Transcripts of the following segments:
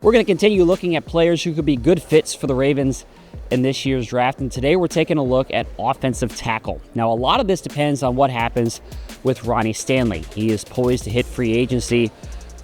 We're going to continue looking at players who could be good fits for the Ravens in this year's draft, and today we're taking a look at offensive tackle. Now, a lot of this depends on what happens with Ronnie Stanley. He is poised to hit free agency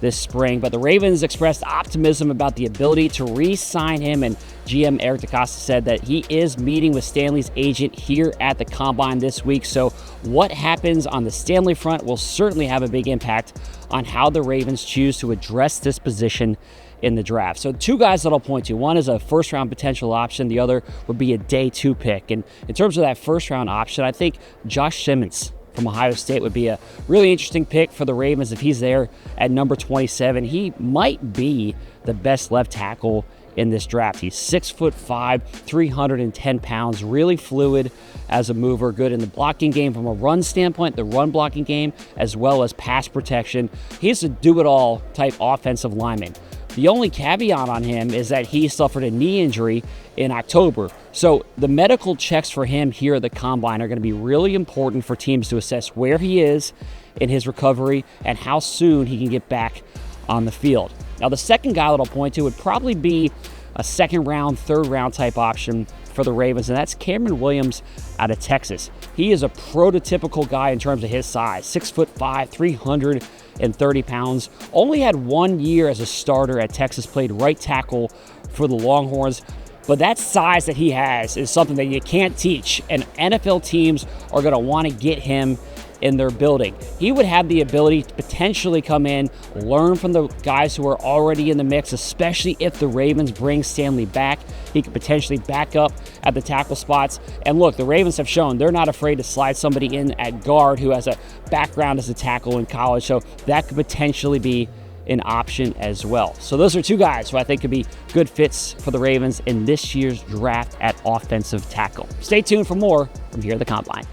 this spring, but the Ravens expressed optimism about the ability to re-sign him, and GM Eric DeCosta said that he is meeting with Stanley's agent here at the Combine this week. So what happens on the Stanley front will certainly have a big impact on how the Ravens choose to address this position in the draft. So two guys that I'll point to. One is a first-round potential option. The other would be a day 2 pick. And in terms of that first-round option, I think Josh Simmons from Ohio State would be a really interesting pick for the Ravens if he's there at number 27. He might be the best left tackle in this draft. He's 6'5", 310 pounds, really fluid as a mover, good in the blocking game from a run standpoint, the run blocking game, as well as pass protection. He's a do-it-all type offensive lineman. The only caveat on him is that he suffered a knee injury in October. So the medical checks for him here at the Combine are going to be really important for teams to assess where he is in his recovery and how soon he can get back on the field. Now, the second guy that I'll point to would probably be a second-round, third-round type option for the Ravens, and that's Cameron Williams out of Texas. He is a prototypical guy in terms of his size, 6'5", 330 pounds. Only had 1 year as a starter at Texas, played right tackle for the Longhorns. But that size that he has is something that you can't teach, and NFL teams are going to want to get him in their building. He would have the ability to potentially come in, learn from the guys who are already in the mix, especially if the Ravens bring Stanley back. He could potentially back up at the tackle spots. And look, the Ravens have shown they're not afraid to slide somebody in at guard who has a background as a tackle in college, so that could potentially be an option as well. So those are two guys who I think could be good fits for the Ravens in this year's draft at offensive tackle. Stay tuned for more from here at the Combine.